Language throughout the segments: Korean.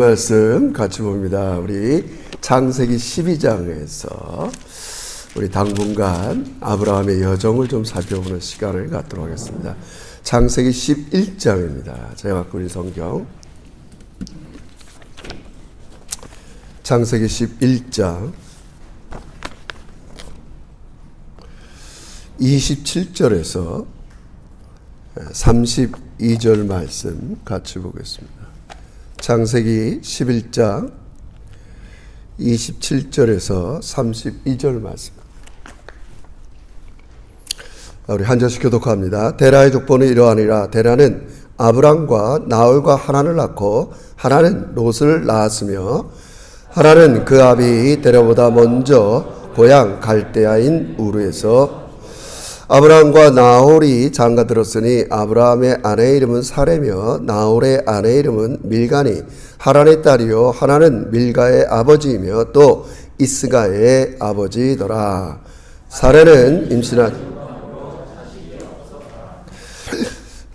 말씀 같이 봅니다. 우리 창세기 12장에서 우리 당분간 아브라함의 여정을 좀 살펴보는 시간을 갖도록 하겠습니다. 창세기 11장입니다. 제가 갖고 있는 성경 창세기 11장 27절에서 32절 말씀 같이 보겠습니다. 창세기 11장 27절에서 32절 말씀. 우리 한 절씩 교독합니다. 데라의 족보는 이러하니라. 데라는 아브람과 나홀과 하란을 낳고 하란은 롯을 낳았으며 하란은 그 아비 데라보다 먼저 고향 갈대아인 우르에서 아브라함과 나홀이 장가들었으니 아브라함의 아내의 이름은 사레며 나홀의 아내의 이름은 밀가니 하란의 딸이요 하란은 밀가의 아버지이며 또 이스가의 아버지더라. 사레는 임신한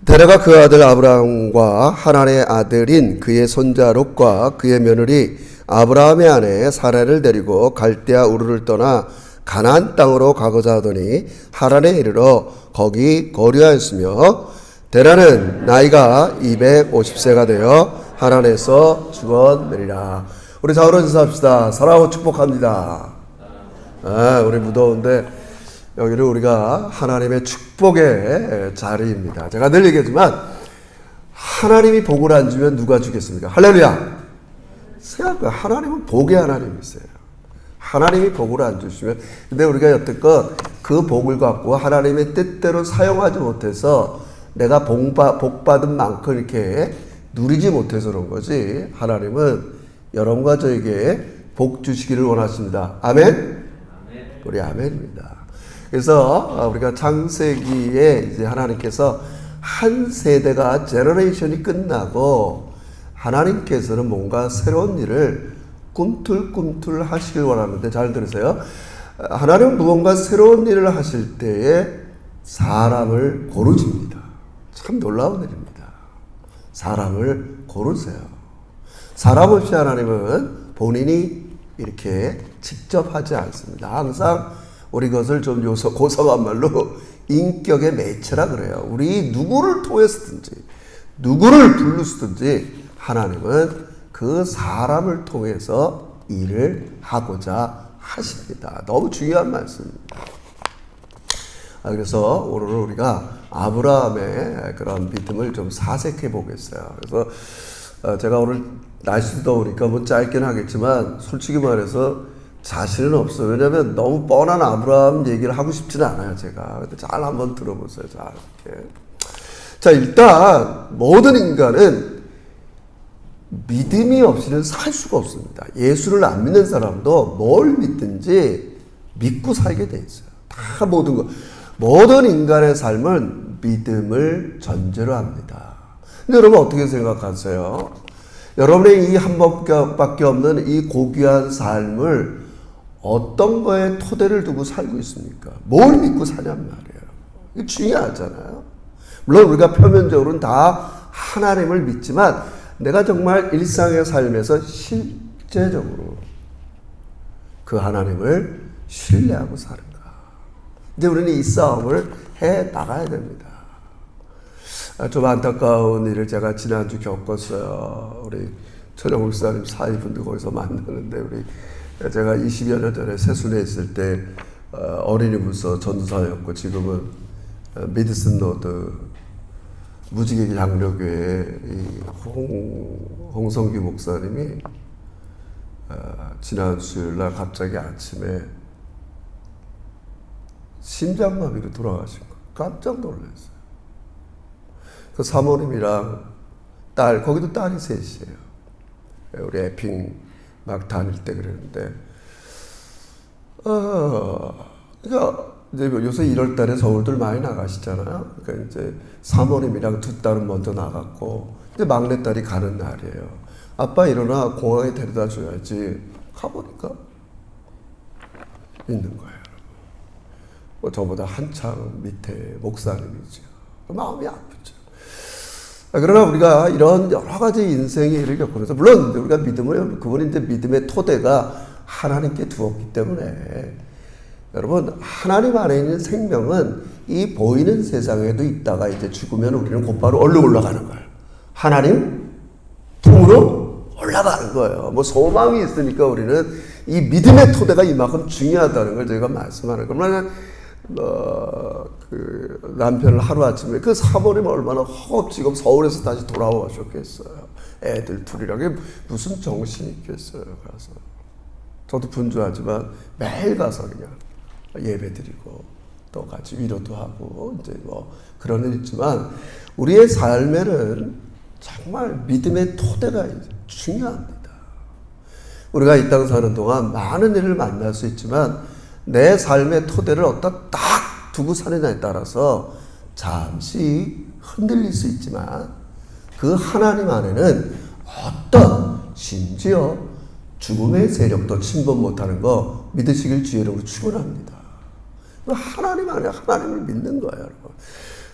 데라가 그 아들 아브라함과 하란의 아들인 그의 손자 롯과 그의 며느리 아브라함의 아내 사레를 데리고 갈대아 우르를 떠나 가나안 땅으로 가고자 하더니 하란에 이르러 거기 거류하였으며 데라는 나이가 250세가 되어 하란에서 죽었느니라. 우리 자우로 인사합시다. 사랑하고 축복합니다. 우리 무더운데 여기는 우리가 하나님의 축복의 자리입니다. 제가 늘 얘기하지만 하나님이 복을 안 주면 누가 주겠습니까? 할렐루야. 생각해, 하나님은 복의 하나님이세요. 하나님이 복을 안 주시면, 근데 우리가 여태껏 그 복을 갖고 하나님의 뜻대로 사용하지 못해서 내가 복받은 만큼 이렇게 누리지 못해서 그런 거지. 하나님은 여러분과 저에게 복 주시기를 원하십니다. 아멘? 우리 아멘입니다. 그래서 우리가 창세기에 이제 하나님께서 한 세대가 제너레이션이 끝나고 하나님께서는 뭔가 새로운 일을 꿈틀꿈틀 하시길 원하는데 잘 들으세요. 하나님은 무언가 새로운 일을 하실 때에 사람을 고르십니다. 참 놀라운 일입니다. 사람을 고르세요. 사람 없이 하나님은 본인이 이렇게 직접 하지 않습니다. 항상 우리 것을 좀 고성한 말로 인격의 매체라 그래요. 우리 누구를 통해서든지 누구를 부르시든지 하나님은 그 사람을 통해서 일을 하고자 하십니다. 너무 중요한 말씀입니다. 그래서 오늘은 우리가 아브라함의 그런 믿음을 좀 사색해 보겠어요. 그래서 제가 오늘 날씨도 더우니까 뭐 짧긴 하겠지만 솔직히 말해서 자신은 없어요. 왜냐하면 너무 뻔한 아브라함 얘기를 하고 싶지는 않아요. 제가. 근데 잘 한번 들어보세요. 잘 이렇게. 자, 일단 모든 인간은 믿음이 없이는 살 수가 없습니다. 예수를 안 믿는 사람도 뭘 믿든지 믿고 살게 돼 있어요. 다 모든 인간의 삶은 믿음을 전제로 합니다. 근데 여러분 어떻게 생각하세요? 여러분의 이 한 번밖에 없는 이 고귀한 삶을 어떤 거에 토대를 두고 살고 있습니까? 뭘 믿고 사냔 말이에요. 이게 중요하잖아요. 물론 우리가 표면적으로는 다 하나님을 믿지만 내가 정말 일상의 삶에서 실제적으로 그 하나님을 신뢰하고 사는가. 근데 우리는 이 싸움을 해 나가야 됩니다. 좀 안타까운 일을 제가 지난주 겪었어요. 우리 천영 목사님 사위분들 거기서 만나는데 제가 20여 년 전에 세순에 있을 때 어린이부서 전도사였고 지금은 미드슨 로드 무지개 장로교회 홍성규 목사님이 지난 수요일날 갑자기 아침에 심장마비로 돌아가신 거 깜짝 놀랐어요. 그 사모님이랑 딸, 거기도 딸이 셋이에요. 우리 에핑 막 다닐 때 그랬는데 그러니까 이제 요새 1월 달에 서울들 많이 나가시잖아요. 그러니까 이제 사모님이랑 두 딸은 먼저 나갔고, 이제 막내 딸이 가는 날이에요. 아빠 일어나 공항에 데려다 줘야지. 가보니까 있는 거예요. 저보다 한참 밑에 목사님이죠. 마음이 아프죠. 그러나 우리가 이런 여러 가지 인생의 일을 겪으면서, 물론 우리가 믿음을, 그분이 이제 믿음의 토대가 하나님께 두었기 때문에, 여러분, 하나님 안에 있는 생명은 이 보이는 세상에도 있다가 이제 죽으면 우리는 곧바로 얼른 올라가는 거예요. 하나님 통으로 올라가는 거예요. 뭐 소망이 있으니까 우리는 이 믿음의 토대가 이만큼 중요하다는 걸 제가 말씀하는 거예요. 그러면 그 남편을 하루아침에 그 사모님 얼마나 허겁지겁 서울에서 다시 돌아오셨겠어요. 애들 둘이랑. 그게 무슨 정신이 있겠어요. 가서 저도 분주하지만 매일 가서 그냥 예배 드리고 또 같이 위로도 하고 이제 뭐 그런 일 있지만, 우리의 삶에는 정말 믿음의 토대가 중요합니다. 우리가 이 땅 사는 동안 많은 일을 만날 수 있지만 내 삶의 토대를 어디다 딱 두고 사느냐에 따라서 잠시 흔들릴 수 있지만, 그 하나님 안에는 어떤 심지어 죽음의 세력도 침범 못하는 거 믿으시길 주의로 축원합니다. 하나님 안에 하나님을 믿는 거예요, 여러분.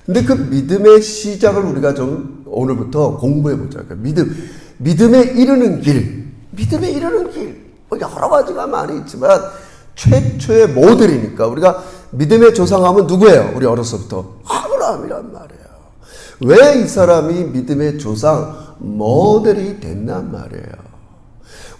근데 그 믿음의 시작을 우리가 좀 오늘부터 공부해 보자. 믿음에 이르는 길, 뭐 여러 가지가 많이 있지만 최초의 모델이니까, 우리가 믿음의 조상하면 누구예요? 우리 어려서부터 아브라함이란 말이에요. 왜 이 사람이 믿음의 조상 모델이 됐단 말이에요.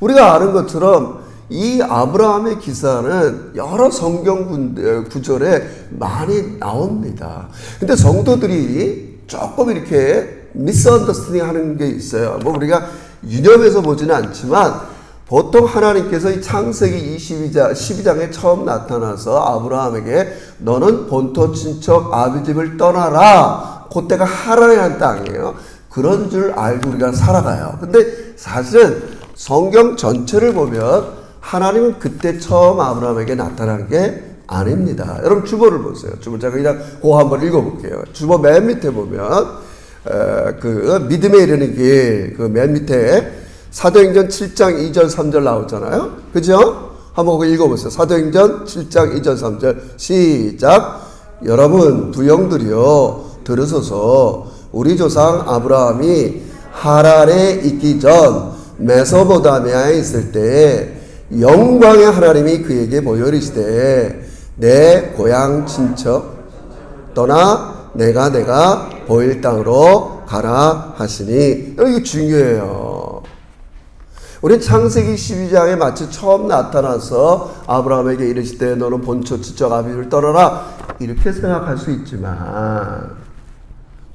우리가 아는 것처럼 이 아브라함의 기사는 여러 성경 구절에 많이 나옵니다. 근데 성도들이 조금 이렇게 미스언더스탠딩 하는 게 있어요. 뭐 우리가 유념해서 보지는 않지만, 보통 하나님께서 이 창세기 12장에 처음 나타나서 아브라함에게 너는 본토 친척 아비 집을 떠나라. 그때가 하란이라는 땅이에요. 그런 줄 알고 우리가 살아가요. 근데 사실은 성경 전체를 보면 하나님은 그때 처음 아브라함에게 나타난 게 아닙니다. 여러분 주보를 보세요. 주보 제가 그냥 그거 한번 읽어볼게요. 주보 맨 밑에 보면 그 믿음에 이르는 길, 그 맨 밑에 사도행전 7장 2절 3절 나오잖아요. 그죠? 한번 그거 읽어보세요. 사도행전 7장 2절 3절 시작. 여러분 부형들이여 들으소서. 우리 조상 아브라함이 하란에 있기 전 메소포타미아에 있을 때 영광의 하나님이 그에게 보여 이르시되 내 고향 친척 떠나 내가 보일 땅으로 가라 하시니. 이게 중요해요. 우리 창세기 12장에 마치 처음 나타나서 아브라함에게 이르시되 너는 본처 친척 아비를 떠나라 이렇게 생각할 수 있지만,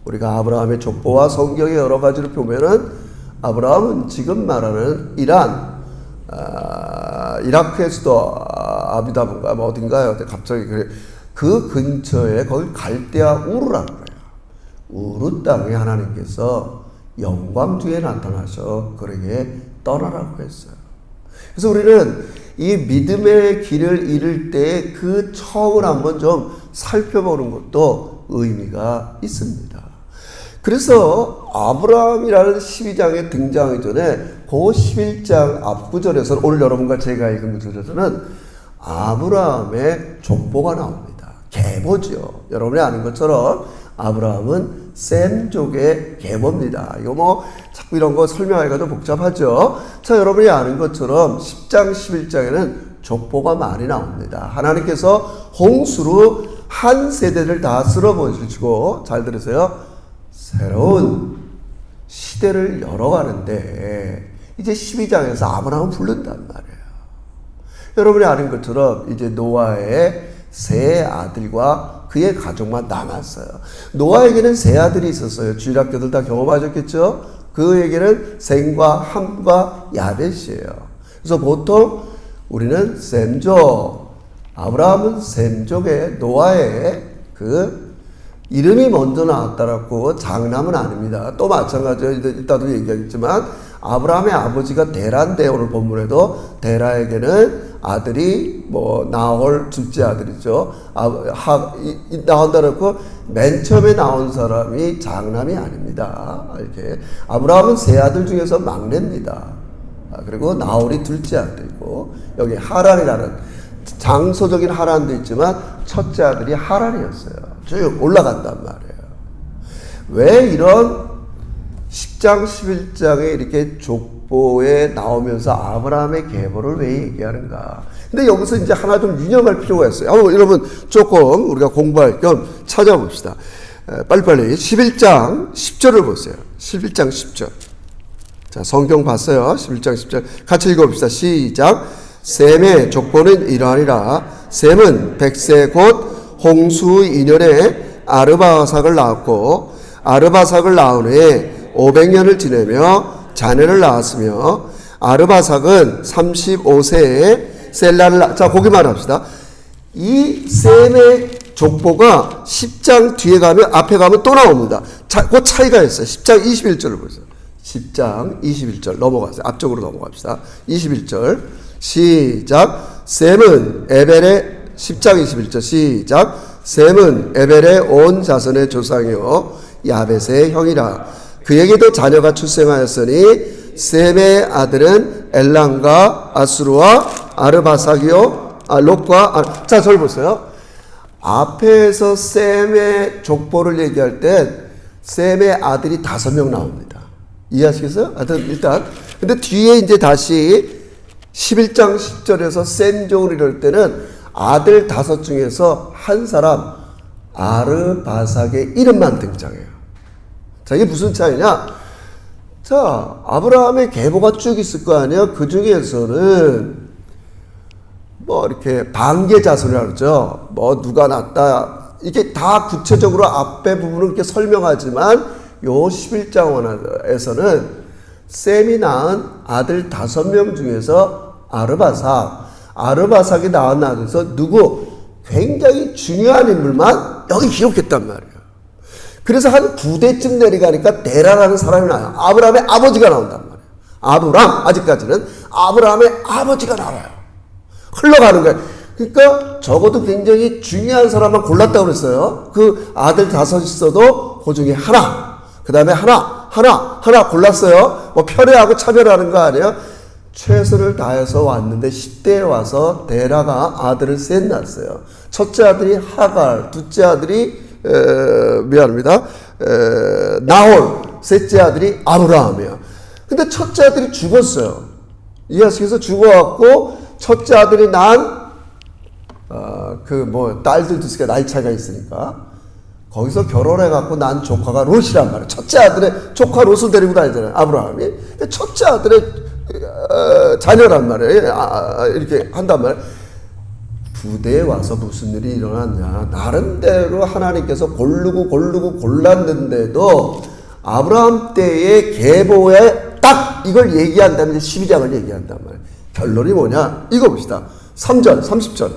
우리가 아브라함의 족보와 성경의 여러 가지를 보면은 아브라함은 지금 말하는 이라크의 수도 아비다분가 뭐 어딘가요? 갑자기 그래. 그 근처에 거기 갈대아 우르라는 거예요. 우르 땅에 하나님께서 영광 중에 나타나셔 그에게 떠나라고 했어요. 그래서 우리는 이 믿음의 길을 잃을 때 그 처음을 한번 좀 살펴보는 것도 의미가 있습니다. 그래서 아브라함이라는 12장에 등장하기 전에 그 11장 앞구절에서 오늘 여러분과 제가 읽은 구절에서는 아브라함의 족보가 나옵니다. 계보죠. 여러분이 아는 것처럼 아브라함은 셈족의 계보입니다. 이거 뭐 자꾸 이런 거 설명하기가 좀 복잡하죠. 자, 여러분이 아는 것처럼 10장 11장에는 족보가 많이 나옵니다. 하나님께서 홍수로 한 세대를 다 쓸어버리시고, 잘 들으세요, 새로운 시대를 열어가는데 이제 12장에서 아브라함을 부른단 말이에요. 여러분이 아는 것처럼 이제 노아의 세 아들과 그의 가족만 남았어요. 노아에게는 세 아들이 있었어요. 주일학교들 다 경험하셨겠죠? 그에게는 셈과 함과 야벳이에요. 그래서 보통 우리는 셈족, 아브라함은 셈족의 노아의 그 이름이 먼저 나왔다라고 장남은 아닙니다. 또 마찬가지로 이따도 얘기하겠지만 아브라함의 아버지가 데라인데 오늘 본문에도 데라에게는 아들이 뭐 나홀 둘째 아들이죠. 나온다고 맨 처음에 나온 사람이 장남이 아닙니다. 이렇게 아브라함은 세 아들 중에서 막내입니다. 그리고 나홀이 둘째 아들이고 여기 하란이라는 장소적인 하란도 있지만 첫째 아들이 하란이었어요. 쭉 올라간단 말이에요. 왜 이런 10장, 11장에 이렇게 족보에 나오면서 아브라함의 계보를 왜 얘기하는가? 근데 여기서 이제 하나 좀 유념할 필요가 있어요. 여러분 조금 우리가 공부할 겸 찾아봅시다. 빨리빨리 11장 10절을 보세요. 11장 10절. 자, 성경 봤어요. 11장 10절. 같이 읽어봅시다. 시작. 셈의 족보는 이러하니라. 셈은 100세 곧 홍수 2년에 아르바삭을 낳았고 아르바삭을 낳은 후에 500년을 지내며 자녀를 낳았으며 아르바삭은 35세에 셀라를 자, 거기만 합시다. 이 셈의 족보가 10장 뒤에 가면 앞에 가면 또 나옵니다. 그 차이가 있어요. 10장 21절을 보세요. 10장 21절 넘어가세요. 앞쪽으로 넘어갑시다. 21절 시작. 셈은 에벨의 10장 21절 시작. 셈은 에벨의 온 자손의 조상이요 야벳의 형이라. 그에게도 자녀가 출생하였으니 셈의 아들은 엘람과 아수르와 아르바삭이요 롯과 자, 저를 보세요. 앞에서 셈의 족보를 얘기할 때 셈의 아들이 5명 나옵니다. 이해하시겠어요? 하여튼 일단 근데 뒤에 이제 다시 11장 10절에서 셈족을 이럴 때는 아들 5 중에서 한 사람 아르바삭의 이름만 등장해요. 자, 이게 무슨 차이냐? 자, 아브라함의 계보가 쭉 있을 거 아니에요? 그 중에서는 뭐 이렇게 반계 자손이라고 그러죠. 뭐 누가 낳았다. 이게 다 구체적으로 앞에 부분은 이렇게 설명하지만 요 11장에서는 셈이 낳은 아들 5명 중에서 아르바삭이 낳은 아들에서 누구 굉장히 중요한 인물만 여기 기록했단 말이에요. 그래서 한 9대쯤 내려가니까 데라라는 사람이 나와요. 아브라함의 아버지가 나온단 말이에요. 아브라함 아직까지는 아브라함의 아버지가 나와요. 흘러가는 거예요. 그러니까 적어도 굉장히 중요한 사람만 골랐다고 그랬어요. 그 아들 5 있어도 그 중에 하나, 그 다음에 하나 골랐어요. 뭐 편애하고 차별하는 거 아니에요? 최선을 다해서 왔는데 10대에 와서 데라가 아들을 셋 낳았어요. 첫째 아들이 하갈, 둘째 아들이 나홀, 셋째 아들이 아브라함이에요. 근데 첫째 아들이 죽었어요. 이해하시겠어요? 죽어갖고 첫째 아들이 낳은 딸들도 있으니까 나이 차이가 있으니까 거기서 결혼해갖고 난 조카가 롯이란 말이에요. 첫째 아들의 조카 롯을 데리고 다니잖아요. 아브라함이. 근데 첫째 아들의 자녀란 말이에요. 이렇게 한단 말이에요. 부대에 와서 무슨 일이 일어났냐. 나름대로 하나님께서 고르고 골랐는데도 아브라함 때의 계보에 딱 이걸 얘기한다면 12장을 얘기한단 말이에요. 결론이 뭐냐? 이거 봅시다. 3절, 30절.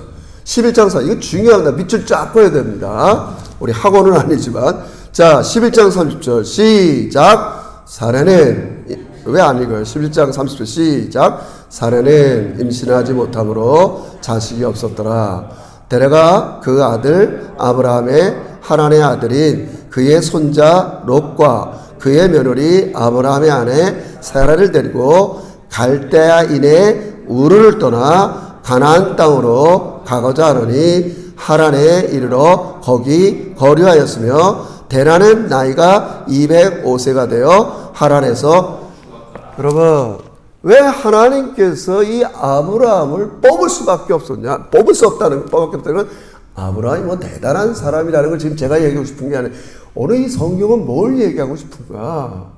11장 4. 이거 중요합니다. 밑줄 쫙 꺼야 됩니다. 우리 학원은 아니지만. 자, 11장 30절. 시작. 사례는, 왜 안 읽어요? 11장 30절. 시작. 사례는 임신하지 못함으로 자식이 없었더라. 데레가 그 아들 아브라함의 하나님의 아들인 그의 손자 롯과 그의 며느리 아브라함의 아내 사라를 데리고 갈대아인의 우르를 떠나 가나안 땅으로 가고자 하느니 하란에 이르러 거기 거류하였으며 데라는 나이가 205세가 되어 하란에서 여러분 왜 하나님께서 이 아브라함을 뽑을 수밖에 없었냐? 뽑을 수 없다는 것밖에 없다는 건 아브라함이 뭐 대단한 사람이라는 걸 지금 제가 얘기하고 싶은 게 아니에요. 오늘 이 성경은 뭘 얘기하고 싶은가?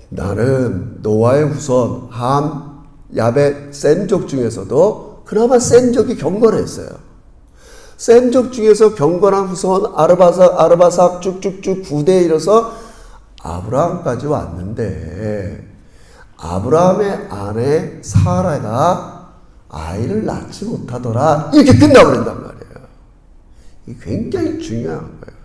나는 노아의 후손 함, 야벳, 셈족 중에서도 그나마 셈족이 경건했어요. 셈족 중에서 경건한 후손 아르바삭 쭉쭉쭉 9대에 이뤄서 아브라함까지 왔는데 아브라함의 아내 사라가 아이를 낳지 못하더라. 이렇게 끝나버린단 말이에요. 이게 굉장히 중요한 거예요.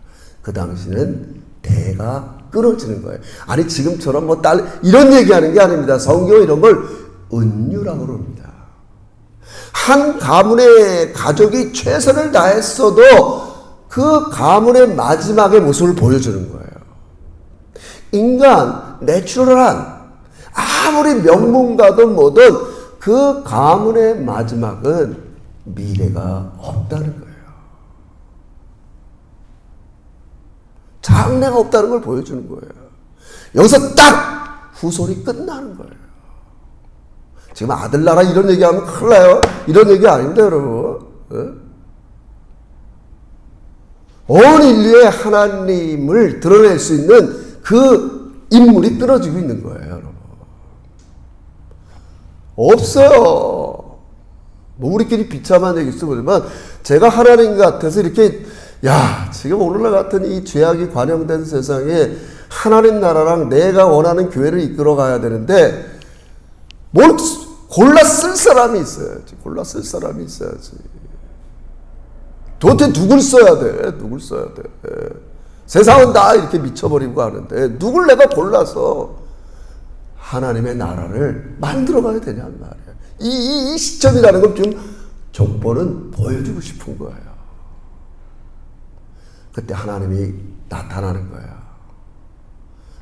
그 당시는 대가 끊어지는 거예요. 아니 지금처럼 뭐 이런 얘기하는 게 아닙니다. 성경은 이런 걸 은유라고 그럽니다. 한 가문의 가족이 최선을 다했어도 그 가문의 마지막의 모습을 보여주는 거예요. 인간 내추럴한 아무리 명문가든 뭐든 그 가문의 마지막은 미래가 없다는 거예요. 장래가 없다는 걸 보여주는 거예요. 여기서 딱 후손이 끝나는 거예요. 지금 아들 나라 이런 얘기하면 큰일 나요. 이런 얘기 아닙니다, 여러분. 온 인류의 하나님을 드러낼 수 있는 그 인물이 떨어지고 있는 거예요, 여러분. 없어요. 뭐 우리끼리 비참한 얘기 있으면 제가 하나님 같아서 이렇게 지금 오늘날 같은 이 죄악이 관영된 세상에 하나님 나라랑 내가 원하는 교회를 이끌어 가야 되는데 뭘 골라 쓸 사람이 있어야지. 골라 쓸 사람이 있어야지. 도대체 누굴 써야 돼? 누굴 써야 돼? 세상은 다 이렇게 미쳐버리고 하는데 누굴 내가 골라서 하나님의 나라를 만들어 가야 되냐는 말이야. 이 시점이라는 걸 좀 족보는 보여주고 싶은 거예요. 그때 하나님이 나타나는 거야.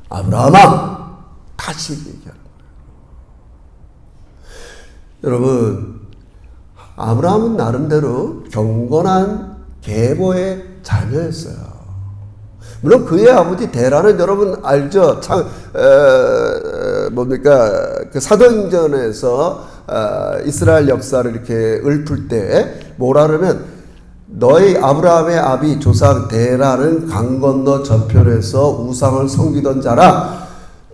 아브라함아! 다시 얘기하는 거예요. 여러분, 아브라함은 나름대로 경건한 계보의 자녀였어요. 물론 그의 아버지 데라는 여러분 알죠? 그 사도행전에서 이스라엘 역사를 이렇게 읊을 때 뭐라 그러면 너희 아브라함의 아비 조상 데라는 강 건너 저편에서 우상을 섬기던 자라.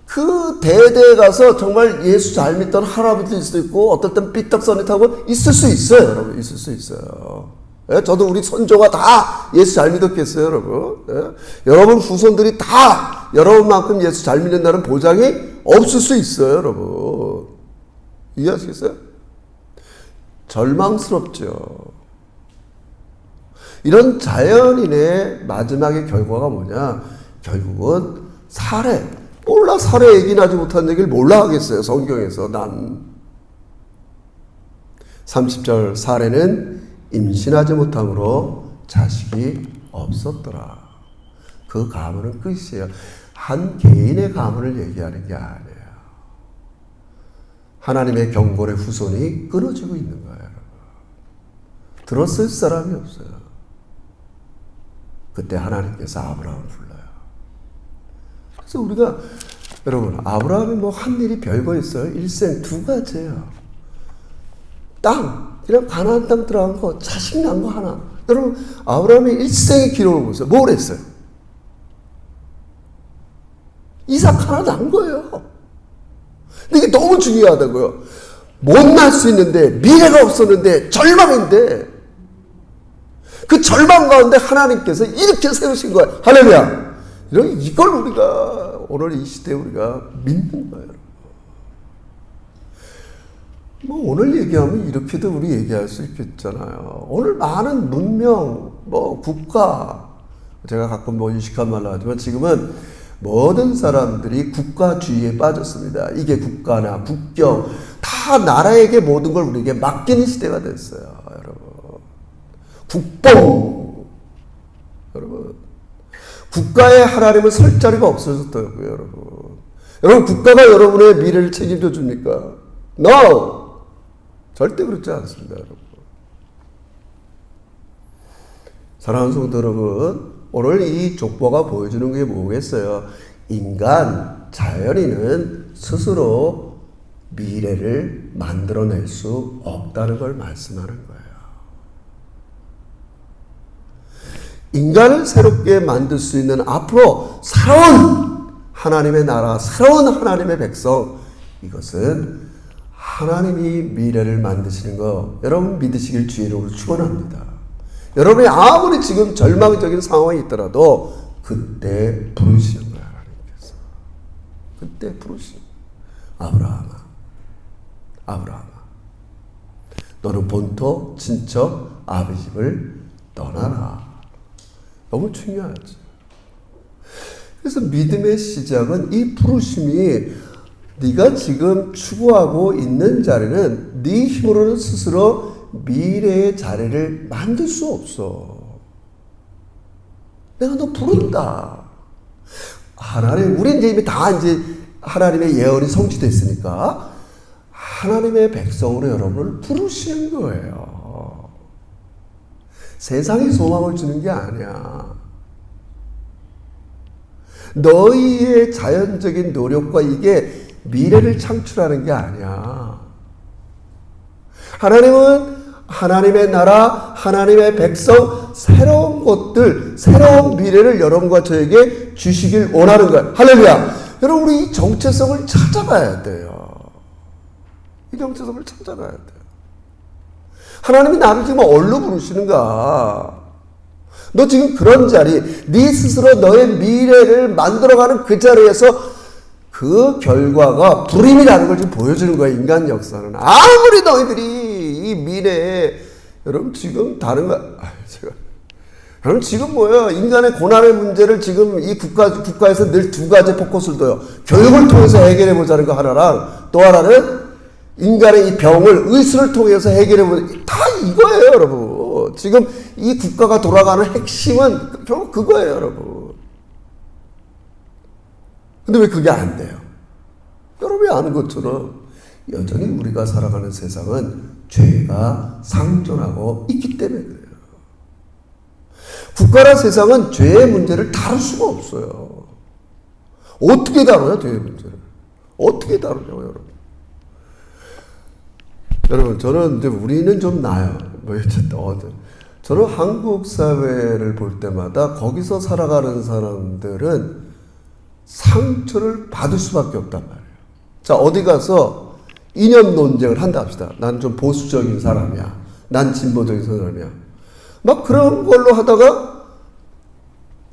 그 대대에 가서 정말 예수 잘 믿던 할아버지일 수도 있고 어떨 땐 삐딱선이 타고 있을 수 있어요, 여러분. 있을 수 있어요. 저도 우리 선조가 다 예수 잘 믿었겠어요, 여러분. 여러분 후손들이 다 여러분만큼 예수 잘 믿는다는 보장이 없을 수 있어요, 여러분. 이해하시겠어요? 절망스럽죠. 이런 자연인의 마지막의 결과가 뭐냐? 결국은 살해. 몰라, 살해 얘기는 하지 못한 얘기를 몰라 하겠어요, 성경에서. 난 30절 사례는 임신하지 못함으로 자식이 없었더라. 그 가문은 끝이에요. 한 개인의 가문을 얘기하는 게 아니에요. 하나님의 경건의 후손이 끊어지고 있는 거예요. 들었을 사람이 없어요. 그때 하나님께서 아브라함을 불러요. 그래서 우리가 여러분 아브라함이 뭐 한 일이 별거 있어요? 일생 두 가지예요. 땅, 그냥 가나안 땅 들어간 거, 자식 난 거 하나. 여러분 아브라함의 일생의 기록을 보세요. 뭘 했어요? 이삭 하나 난 거예요. 근데 이게 너무 중요하다고요. 못 날 수 있는데 미래가 없었는데 절망인데 그 절망 가운데 하나님께서 이렇게 세우신 거예요. 할렐루야. 이걸 우리가 오늘 이 시대에 우리가 믿는 거예요. 뭐 오늘 얘기하면 이렇게도 우리 얘기할 수 있겠잖아요. 오늘 많은 문명, 뭐 국가, 제가 가끔 뭐 유식한 말로 하지만 지금은 모든 사람들이 국가주의에 빠졌습니다. 이게 국가나 국경 다 나라에게 모든 걸 우리에게 맡기는 시대가 됐어요, 여러분. 국뽕, 여러분. 국가에 하나님을 설 자리가 없어졌다고요, 여러분. 여러분, 국가가 여러분의 미래를 책임져 줍니까? No! 절대 그렇지 않습니다, 여러분. 사랑하는 성도 여러분, 오늘 이 족보가 보여주는 게 뭐겠어요? 인간, 자연인은 스스로 미래를 만들어낼 수 없다는 걸 말씀하는 거예요. 인간을 새롭게 만들 수 있는 앞으로 새로운 하나님의 나라, 새로운 하나님의 백성, 이것은 하나님이 미래를 만드시는 거 여러분 믿으시길 주의로 축원합니다. 여러분이 아무리 지금 절망적인 상황이 있더라도 그때 부르시는 거야, 하나님께서. 그때 부르시는 거야. 아브라함아, 너는 본토, 친척, 아비 집을 떠나라. 너무 중요하죠. 그래서 믿음의 시작은 이 부르심이 네가 지금 추구하고 있는 자리는 네 힘으로는 스스로 미래의 자리를 만들 수 없어. 내가 너 부른다. 하나님, 우리 이제 하나님의 예언이 성취됐으니까 하나님의 백성으로 여러분을 부르시는 거예요. 세상에 소망을 주는 게 아니야. 너희의 자연적인 노력과 이게 미래를 창출하는 게 아니야. 하나님은 하나님의 나라, 하나님의 백성, 새로운 것들, 새로운 미래를 여러분과 저에게 주시길 원하는 거예요. 할렐루야. 여러분, 우리 이 정체성을 찾아가야 돼요. 이 정체성을 찾아가야 돼요. 하나님이 나를 지금 어디로 부르시는가? 너 지금 그런 자리, 네 스스로 너의 미래를 만들어가는 그 자리에서 그 결과가 불임이라는 걸 지금 보여주는 거예요. 인간 역사는. 아무리 너희들이 이 미래에, 여러분 지금 다른 거, 여러분 지금 뭐예요? 인간의 고난의 문제를 지금 이 국가에서 늘 두 가지 포커스를 둬요. 교육을 통해서 해결해 보자는 거 하나랑, 또 하나는 인간의 이 병을 의술을 통해서 해결해 보자. 다 이거예요, 여러분. 지금 이 국가가 돌아가는 핵심은 결국 그거예요, 여러분. 근데 왜 그게 안 돼요? 여러분이 아는 것처럼 여전히 우리가 살아가는 세상은 죄가 상존하고 있기 때문에 그래요. 국가나 세상은 죄의 문제를 다룰 수가 없어요. 어떻게 다뤄요, 죄의 문제를? 어떻게 다루냐고, 여러분. 여러분, 저는 이제 우리는 좀 나아요. 저는 한국 사회를 볼 때마다 거기서 살아가는 사람들은 상처를 받을 수밖에 없단 말이에요. 자, 어디 가서 이념 논쟁을 한다 합시다. 난 좀 보수적인 사람이야. 난 진보적인 사람이야. 막 그런 걸로 하다가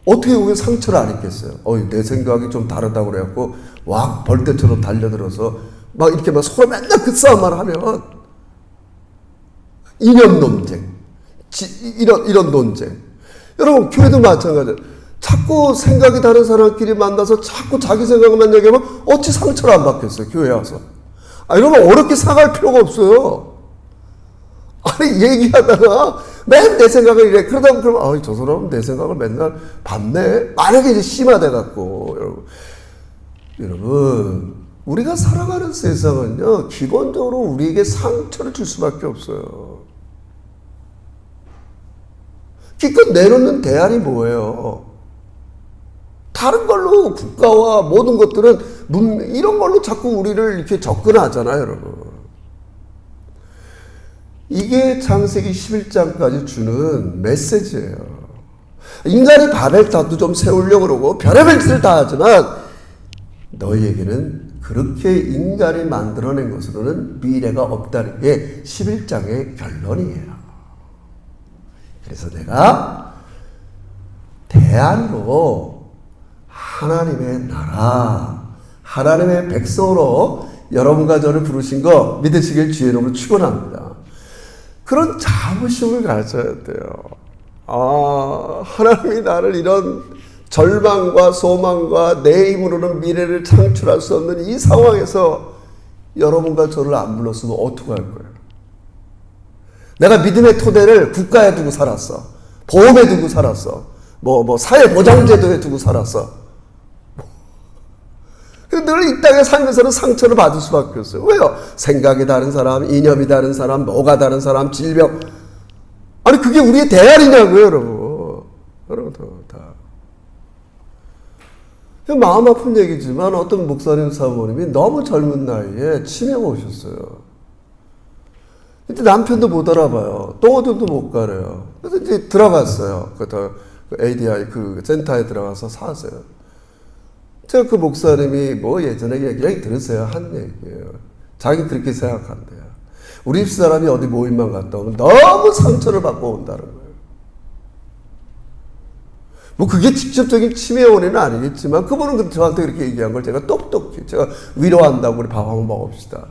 어떻게 거기에 상처를 안 입겠어요? 내 생각이 좀 다르다고 그래갖고 와 벌떼처럼 달려들어서 막 이렇게 막 서로 맨날 그 싸움만 하면 이념 논쟁, 이런 논쟁. 여러분, 교회도 마찬가지예요. 자꾸 생각이 다른 사람끼리 만나서 자꾸 자기 생각만 얘기하면 어찌 상처를 안 받겠어요, 교회에 와서. 여러분, 어렵게 사갈 필요가 없어요. 아니, 얘기하다가 맨 내 생각을 이래. 그러다 보면, 저 사람은 내 생각을 맨날 받네? 만약에 이제 심화돼갖고, 여러분, 우리가 살아가는 세상은요, 기본적으로 우리에게 상처를 줄 수밖에 없어요. 기껏 내놓는 대안이 뭐예요? 다른 걸로 국가와 모든 것들은 이런 걸로 자꾸 우리를 이렇게 접근하잖아요, 여러분. 이게 창세기 11장까지 주는 메시지예요. 인간이 바벨탑도 좀 세우려고 그러고 별의별 짓을 다 하지만 너희에게는 그렇게 인간이 만들어낸 것으로는 미래가 없다는 게 11장의 결론이에요. 그래서 내가 대안으로 하나님의 나라, 하나님의 백성으로 여러분과 저를 부르신 거 믿으시길 주의 이름으로 축원합니다. 그런 자부심을 가져야 돼요. 하나님이 나를 이런 절망과 소망과 내 힘으로는 미래를 창출할 수 없는 이 상황에서 여러분과 저를 안 불렀으면 어떡할 거예요? 내가 믿음의 토대를 국가에 두고 살았어. 보험에 두고 살았어. 사회보장제도에 두고 살았어. 늘 이 땅에 살면서는 상처를 받을 수밖에 없어요. 왜요? 생각이 다른 사람, 이념이 다른 사람, 뭐가 다른 사람, 질병. 아니, 그게 우리의 대안이냐고요, 여러분. 여러분, 다. 마음 아픈 얘기지만 어떤 목사님 사모님이 너무 젊은 나이에 치매가 오셨어요. 이때 남편도 못 알아봐요. 똥오줌도 못 가려요. 그래서 이제 들어갔어요. 그 ADI 그 센터에 들어가서 사세요. 제가 그 목사님이 예전에 얘기 들으세요. 한 얘기예요. 자기 그렇게 생각한대요. 우리 집사람이 어디 모임만 갔다 오면 너무 상처를 받고 온다는 거예요. 그게 직접적인 치매 원인은 아니겠지만 그분은 저한테 그렇게 얘기한 걸 제가 똑똑히 제가 위로한다고 우리 밥 한번 먹읍시다.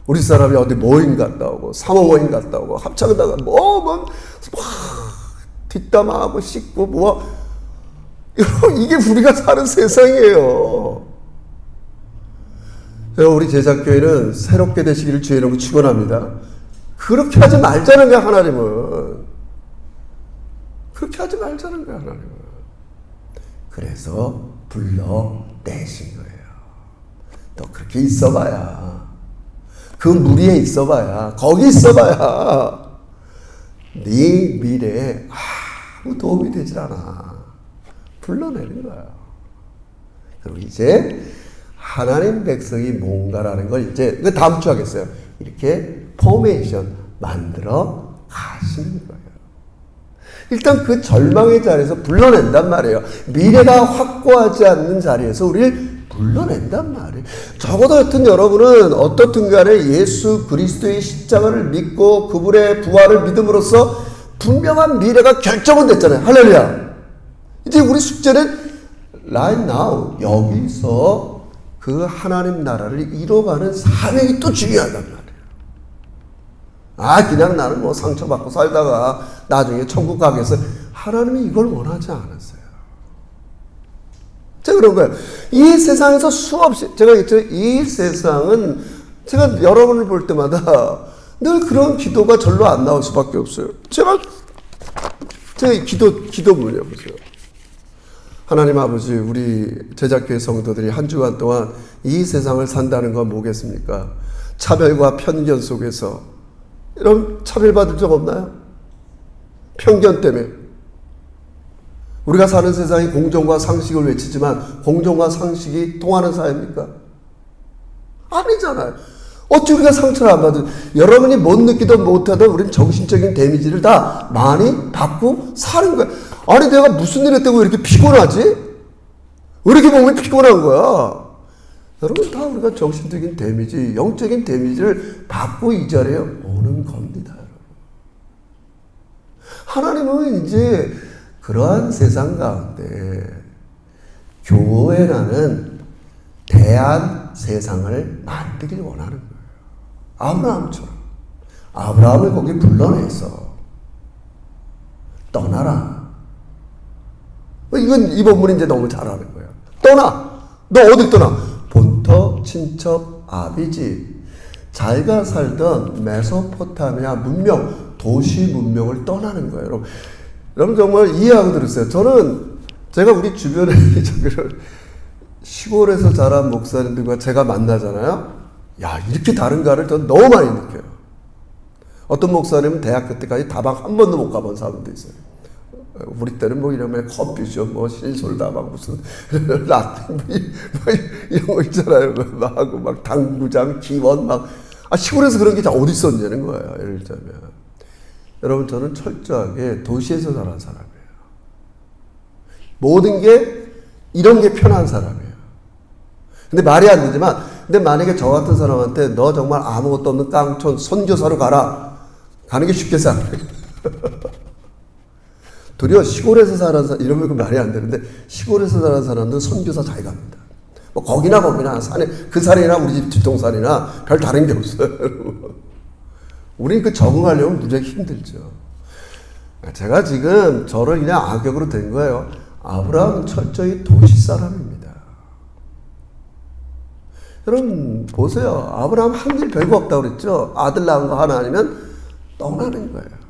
우리 사람이 어디 모임 갔다 오고 사모 모임 갔다 오고 합창 나가 막 뒷담화하고 씻고 이게 우리가 사는 세상이에요. 우리 제작교회는 새롭게 되시기를 주의 이름으로 축원합니다. 그렇게 하지 말자는 거야, 하나님은. 그렇게 하지 말자는 거야, 하나님은. 그래서 불러내신 거예요. 너 그렇게 있어봐야, 그 무리에 있어봐야, 거기 있어봐야 네 미래에 아무 도움이 되질 않아. 불러내는 거야. 그리고 이제 하나님 백성이 뭔가라는 걸 이제 그 다음 주 하겠어요. 이렇게 포메이션 만들어 가시는 거예요. 일단 그 절망의 자리에서 불러낸단 말이에요. 미래가 확고하지 않는 자리에서 우리를 불러낸단 말이에요. 적어도 여튼 여러분은 어떻든 간에 예수 그리스도의 십자가를 믿고 그분의 부활을 믿음으로써 분명한 미래가 결정은 됐잖아요. 할렐루야. 이제 우리 숙제는 right now 여기서 그 하나님 나라를 이뤄가는 사명이 또 중요하단 말이에요. 그냥 나는 뭐 상처받고 살다가 나중에 천국 가겠어. 하나님이 이걸 원하지 않았어요. 제가 그런 거예요. 이 세상에서 수없이, 제가 있죠. 이 세상은 제가 여러분을 볼 때마다 늘 그런 기도가 절로 안 나올 수밖에 없어요. 제가 기도문이요, 보세요. 하나님 아버지, 우리 제작교회 성도들이 한 주간 동안 이 세상을 산다는 건 뭐겠습니까? 차별과 편견 속에서 이런 차별받을 적 없나요? 편견 때문에. 우리가 사는 세상이 공정과 상식을 외치지만 공정과 상식이 통하는 사회입니까? 아니잖아요. 어찌 우리가 상처를 안 받은, 여러분이 못 느끼든 못하든 우리는 정신적인 데미지를 다 많이 받고 사는 거야. 아니 내가 무슨 일 했다고 이렇게 피곤하지? 왜 이렇게 몸이 피곤한 거야? 여러분 다 우리가 정신적인 데미지, 영적인 데미지를 받고 이 자리에 오는 겁니다. 하나님은 이제 그러한 세상 가운데 교회라는 대한 세상을 만들길 원하는 거예요. 아브라함처럼. 아브라함을 거기 불러내서 떠나라. 이건 이 본문이 이제 너무 잘하는 거예요. 떠나. 너 어디 떠나? 본터, 친척, 아비집. 자기가 살던 메소포타미아 문명, 도시 문명을 떠나는 거예요. 여러분 정말 이해하고 들으세요. 제가 우리 주변에 시골에서 자란 목사님들과 제가 만나잖아요. 야, 이렇게 다른가를 저는 너무 많이 느껴요. 어떤 목사님은 대학교 때까지 다방 한 번도 못 가본 사람도 있어요. 우리 때는 뭐 이러면 커피숍, 뭐 신솔다방 무슨 라떼 뭐 이런 거 있잖아요. 막 하고 막 당구장, 기원 막 시골에서 그런 게 다 어디 있었냐는 거예요. 예를 들자면 여러분 저는 철저하게 도시에서 자란 사람이에요. 모든 게 이런 게 편한 사람이에요. 근데 말이 안 되지만, 근데 만약에 저 같은 사람한테 너 정말 아무것도 없는 깡촌 선교사로 가라. 가는 게 쉽겠어. 도리어 시골에서 사는 사람, 이러면 말이 안 되는데, 시골에서 사는 사람들은 선교사 잘 갑니다. 뭐 거기나 산에, 그 산이나 우리 집 뒷동산이나 별 다른 게 없어요. 우린 그 적응하려면 무지하게 힘들죠. 제가 지금 저를 그냥 악역으로 된 거예요. 아브라함은 철저히 도시 사람입니다. 여러분 보세요. 아브라함 한 일 별거 없다고 그랬죠. 아들 낳은 거 하나 아니면 떠나는 거예요.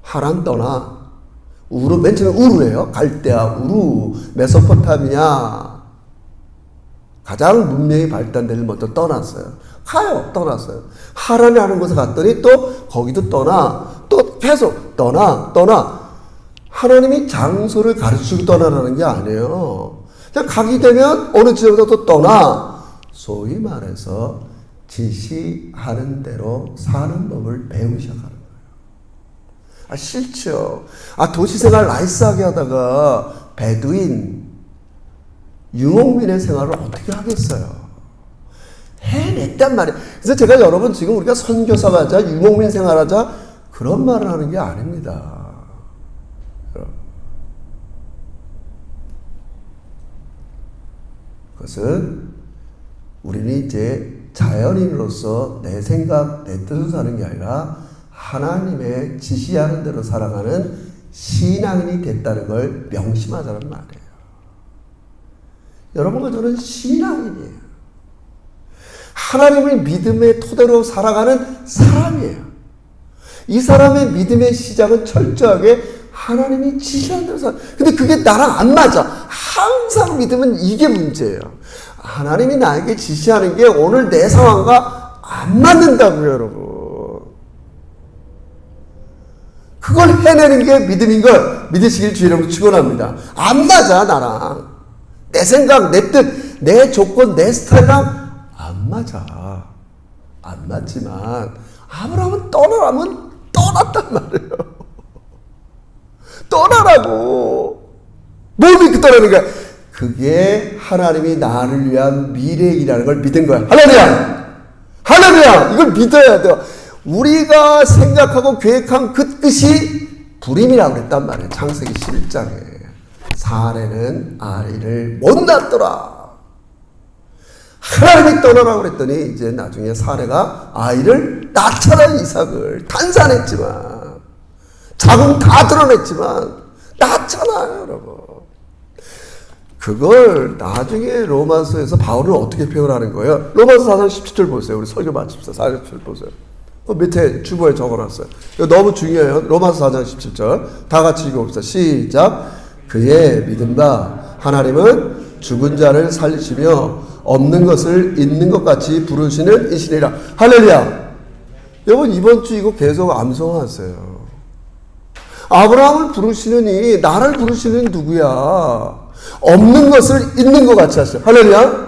하란 떠나. 우르, 맨 처음에 우르예요. 갈대아, 우르, 메소포타미아. 가장 문명이 발달된 데를 먼저 떠났어요. 떠났어요. 하란이라는 곳에 갔더니 또 거기도 떠나. 또 계속 떠나. 하나님이 장소를 가르치고 떠나라는 게 아니에요. 그냥 가게 되면 어느 지역에서 또 떠나. 소위 말해서 지시하는 대로 사는 법을 배우기 시작하는 거예요. 싫죠. 도시생활 나이스하게 하다가 베두인, 유목민의 생활을 어떻게 하겠어요? 해냈단 말이에요. 그래서 제가 여러분 지금 우리가 선교사가 하자, 유목민 생활하자 그런 말을 하는 게 아닙니다. 그것은 우리는 이제 자연인으로서 내 생각, 내 뜻을 사는 게 아니라 하나님의 지시하는 대로 살아가는 신앙인이 됐다는 걸 명심하자는 말이에요. 여러분과 저는 신앙인이에요. 하나님을 믿음의 토대로 살아가는 사람이에요. 이 사람의 믿음의 시작은 철저하게 하나님이 지시하는 대로 살아요. 근데 그게 나랑 안 맞아. 항상 믿으면 이게 문제예요. 하나님이 나에게 지시하는 게 오늘 내 상황과 안 맞는다고요, 여러분. 그걸 해내는 게 믿음인 걸 믿으시길 주의 이름으로 축원합니다. 안 맞아 나랑. 내 생각, 내 뜻, 내 조건, 내 스타일이랑 안 맞아. 안 맞지만 아브라함은 떠나라면 떠났단 말이에요. 떠나라고. 뭘 믿고 떠나는 거야? 그게 하나님이 나를 위한 미래이라는 걸 믿은 거야. 할렐루야! 할렐루야! 이걸 믿어야 돼요. 우리가 생각하고 계획한 그 뜻이 불임이라고 그랬단 말이에요. 창세기 11장에. 사레는 아이를 못 낳더라. 하나님이 떠나라고 그랬더니 이제 나중에 사레가 아이를 낳잖아요. 이삭을 탄산했지만 자궁 다 드러냈지만 낳잖아요. 여러분. 그걸 나중에 로마서에서 바울은 어떻게 표현하는 거예요? 로마서 4장 17절 보세요. 우리 설교 마칩시다. 4장 17절 보세요. 밑에 주보에 적어놨어요. 이거 너무 중요해요. 로마서 4장 17절 다 같이 읽어봅시다. 시작. 그의 믿은 바 하나님은 죽은 자를 살리시며 없는 것을 있는 것 같이 부르시는 이시니라. 할렐루야. 여러분 이번 주 이거 계속 암송하세요. 아브라함을 부르시느니 나를 부르시는 누구야? 없는 것을 있는 것 같이 하세요. 할렐루야.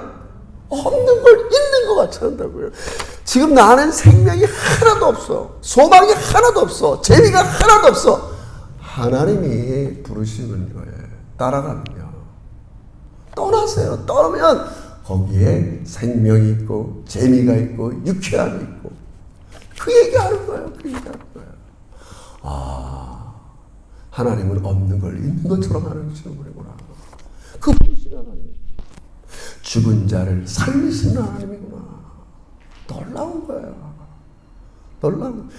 없는 걸 있는 것 같이 한다고요. 지금 나는 생명이 하나도 없어. 소망이 하나도 없어. 재미가 하나도 없어. 하나님이 부르시는 거예요. 따라가면요. 떠나세요. 떠나면 거기에 생명이 있고 재미가 있고 유쾌함이 있고 그 얘기하는 거예요. 그 얘기하는 거예요. 아, 하나님은 없는 걸 있는 것처럼 하는 분이구나. 그 부르시는 하나님. 죽은 자를 살리시는 하나님이구나. 놀라운 거예요. 놀라운.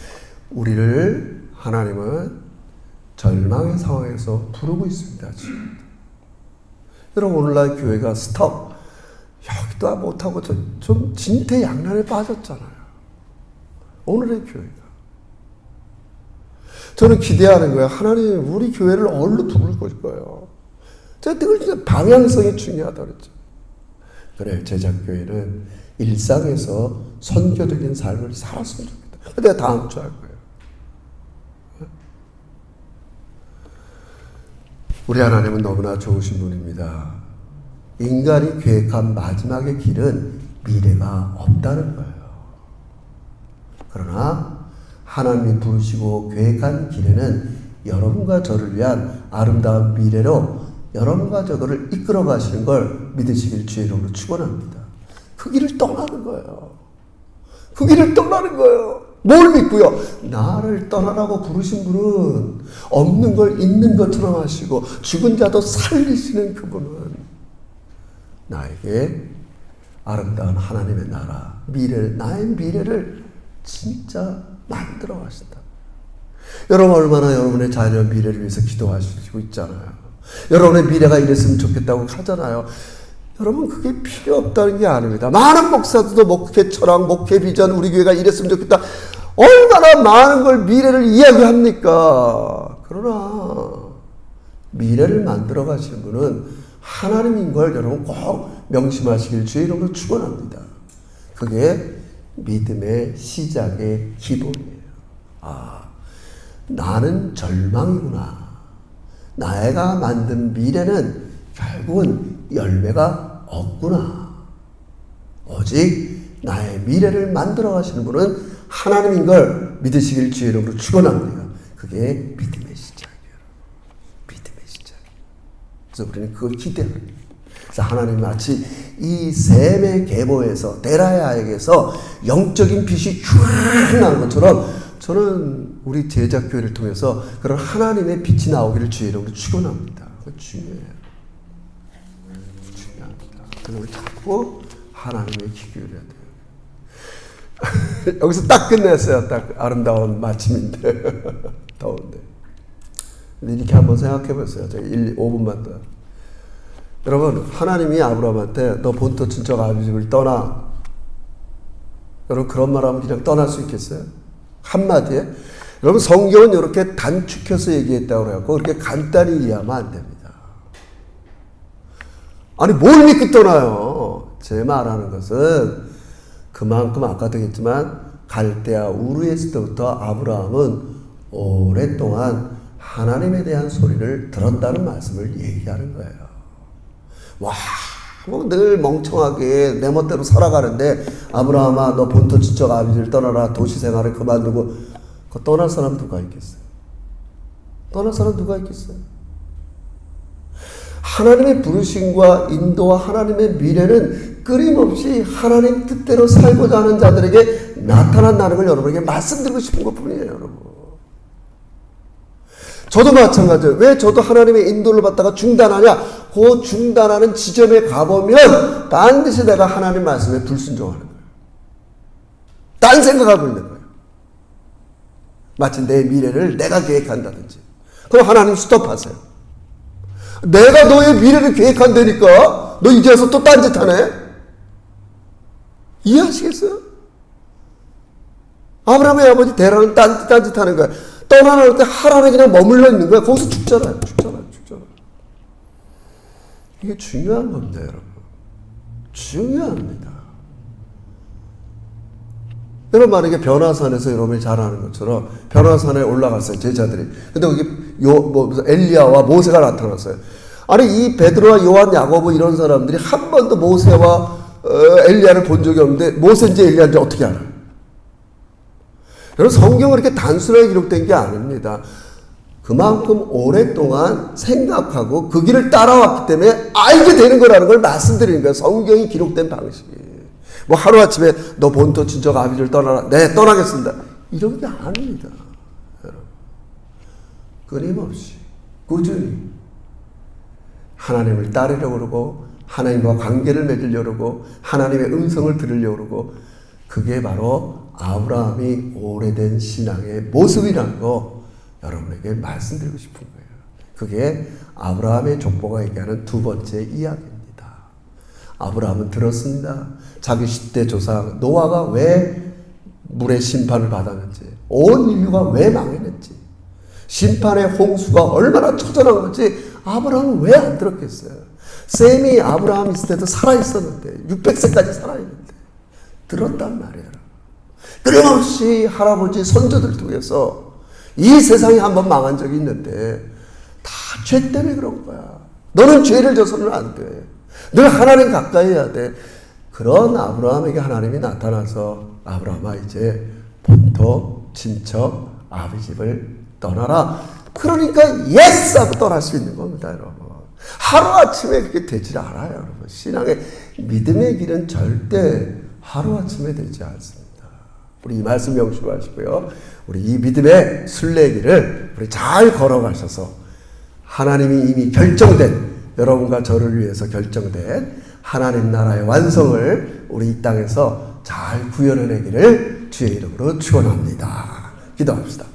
우리를 하나님은 절망의 상황에서 부르고 있습니다. 지금. 여러분 오늘날 교회가 스톱. 여기도 못하고 좀 진퇴양난에 빠졌잖아요. 오늘의 교회가. 저는 기대하는 거예요. 하나님 우리 교회를 어디로 부를 거예요. 제가 늘 방향성이 중요하다고 그랬죠. 그래 제작교회는 일상에서 선교적인 삶을 살았으면 좋겠다. 내가 다음 주 할 거예요. 우리 하나님은 너무나 좋으신 분입니다. 인간이 계획한 마지막의 길은 미래가 없다는 거예요. 그러나 하나님이 부르시고 계획한 길에는 여러분과 저를 위한 아름다운 미래로 여러분과 저를 이끌어 가시는 걸 믿으시길 주의 이름으로 축원합니다. 그 길을 떠나는 거예요. 그 길을 떠나는 거예요. 뭘 믿고요? 나를 떠나라고 부르신 분은 없는 걸 있는 것처럼 하시고 죽은 자도 살리시는 그분은 나에게 아름다운 하나님의 나라, 미래를, 나의 미래를 진짜 만들어 가신다. 여러분 얼마나 여러분의 자녀 미래를 위해서 기도하시고 있잖아요. 여러분의 미래가 이랬으면 좋겠다고 하잖아요. 여러분 그게 필요 없다는 게 아닙니다. 많은 목사들도 목회 철학, 목회 비전, 우리 교회가 이랬으면 좋겠다. 얼마나 많은 걸 미래를 이야기합니까? 그러나 미래를 만들어 가시는 분은 하나님인 걸 여러분 꼭 명심하시길 주의 이름으로 축원합니다. 그게 믿음의 시작의 기본이에요. 아, 나는 절망이구나. 내가 만든 미래는 결국은 열매가 없구나. 오직 나의 미래를 만들어 가시는 분은 하나님인 걸 믿으시길 주의 이름으로 축원합니다. 그게 믿음의 시작이에요. 믿음의 시작. 그래서 우리는 그걸 기대합니다. 그래서 하나님 마치 이 셈의 계보에서 데라야에게서 영적인 빛이 쫙 나는 것처럼 저는 우리 제작교회를 통해서 그런 하나님의 빛이 나오기를 주의 이름으로 축원합니다. 그거 중요해요. 중요합니다. 그래서 우리 자꾸 하나님의 기교를 해야 돼요. 여기서 딱 끝냈어요. 딱 아름다운 마침인데 더운데. 근데 이렇게 한번 생각해 보세요. 제가 5분만 더. 여러분 하나님이 아브라함한테 너 본토 친척 아비집을 떠나. 여러분 그런 말하면 그냥 떠날 수 있겠어요? 한마디에? 여러분 성경은 이렇게 단축해서 얘기했다고 그래갖고 그렇게 간단히 이해하면 안 됩니다. 아니 뭘 믿고 떠나요? 제 말하는 것은 그만큼 아까도 했지만 갈대아 우르에 있을 때부터 아브라함은 오랫동안 하나님에 대한 소리를 들었다는 말씀을 얘기하는 거예요. 와, 뭐 늘 멍청하게 내 멋대로 살아가는데 아브라함아 너 본토 친척 아비를 떠나라 도시 생활을 그만두고 떠날 사람 누가 있겠어요? 떠날 사람 누가 있겠어요? 하나님의 부르심과 인도와 하나님의 미래는 끊임없이 하나님 뜻대로 살고자 하는 자들에게 나타난다는 걸 여러분에게 말씀드리고 싶은 것뿐이에요, 여러분. 저도 마찬가지예요. 왜 저도 하나님의 인도를 받다가 중단하냐? 그 중단하는 지점에 가보면 반드시 내가 하나님 말씀에 불순종하는 거예요. 딴 생각하고 있는 거예요. 마치 내 미래를 내가 계획한다든지. 그럼 하나님 스톱하세요. 내가 너의 미래를 계획한다니까 너 이제 와서 또 딴짓하네? 이해하시겠어요? 아브라함의 아버지 데라는 딴짓하는 거야. 떠나는 때 하란에 그냥 머물러 있는 거야. 거기서 죽잖아요. 이게 중요한 겁니다, 여러분. 중요합니다. 여러분 만약에 변화산에서 여러분이 잘 아는 것처럼 변화산에 올라갔어요, 제자들이. 근데 거기 무슨 엘리야와 모세가 나타났어요. 아니 이 베드로와 요한, 야고보 이런 사람들이 한 번도 모세와 엘리야를 본 적이 없는데 모세인지 엘리야인지 어떻게 알아요? 여러분 성경은 이렇게 단순하게 기록된 게 아닙니다. 그만큼 오랫동안 생각하고 그 길을 따라왔기 때문에 알게 되는 거라는 걸 말씀드리는 거예요. 성경이 기록된 방식이. 뭐 하루아침에 너 본토 친척 아비를 떠나라. 네, 떠나겠습니다. 이런 게 아닙니다. 여러분. 끊임없이 꾸준히 하나님을 따르려고 그러고 하나님과 관계를 맺으려고 그러고 하나님의 음성을 들으려고 그러고 그게 바로 아브라함이 오래된 신앙의 모습이라는 거 여러분에게 말씀드리고 싶은 거예요. 그게 아브라함의 족보가 얘기하는 두 번째 이야기입니다. 아브라함은 들었습니다. 자기 10대 조상 노아가 왜 물의 심판을 받았는지, 온 인류가 왜 망했는지, 심판의 홍수가 얼마나 처절한 건지 아브라함은 왜 안 들었겠어요? 셈이 아브라함 있을 때도 살아있었는데 600세까지 살아있는데 들었단 말이에요. 끊임없이 할아버지 선조들 통해서 이 세상이 한번 망한 적이 있는데 다 죄 때문에 그런 거야. 너는 죄를 져서는 안 돼. 늘 하나님 가까이 해야 돼. 그런 아브라함에게 하나님이 나타나서 아브라함아 이제 본토 친척 아비 집을 떠나라. 그러니까 예스 하고 떠날 수 있는 겁니다, 여러분. 하루아침에 그렇게 되질 않아요, 여러분. 신앙의 믿음의 길은 절대 하루아침에 되지 않습니다. 우리 이 말씀 명심하시고요. 우리 이 믿음의 순례길을 우리 잘 걸어가셔서 하나님이 이미 결정된 여러분과 저를 위해서 결정된 하나님 나라의 완성을 우리 이 땅에서 잘 구현해내기를 주의 이름으로 축원합니다. 기도합시다.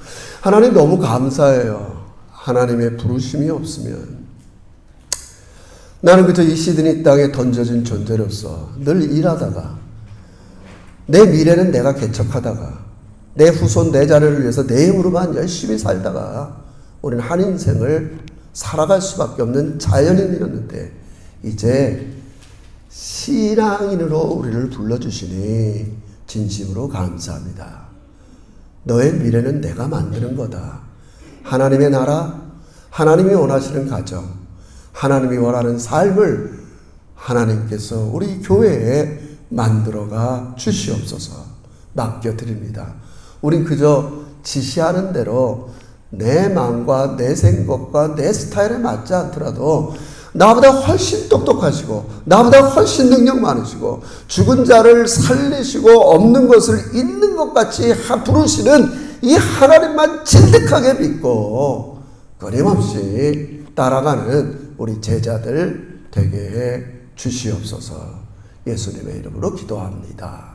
하나님 너무 감사해요. 하나님의 부르심이 없으면 나는 그저 이 시드니 땅에 던져진 존재로서 늘 일하다가 내 미래는 내가 개척하다가 내 후손 내 자녀를 위해서 내 힘으로만 열심히 살다가 우리는 한 인생을 살아갈 수밖에 없는 자연인이었는데 이제 신앙인으로 우리를 불러주시니 진심으로 감사합니다. 너의 미래는 내가 만드는 거다. 하나님의 나라, 하나님이 원하시는 가정, 하나님이 원하는 삶을 하나님께서 우리 교회에 만들어가 주시옵소서. 맡겨드립니다. 우린 그저 지시하는 대로 내 마음과 내 생각과 내 스타일에 맞지 않더라도 나보다 훨씬 똑똑하시고 나보다 훨씬 능력 많으시고 죽은 자를 살리시고 없는 것을 있는 것 같이 부르시는 이 하나님만 진득하게 믿고 끊임없이 따라가는 우리 제자들 되게 해 주시옵소서. 예수님의 이름으로 기도합니다.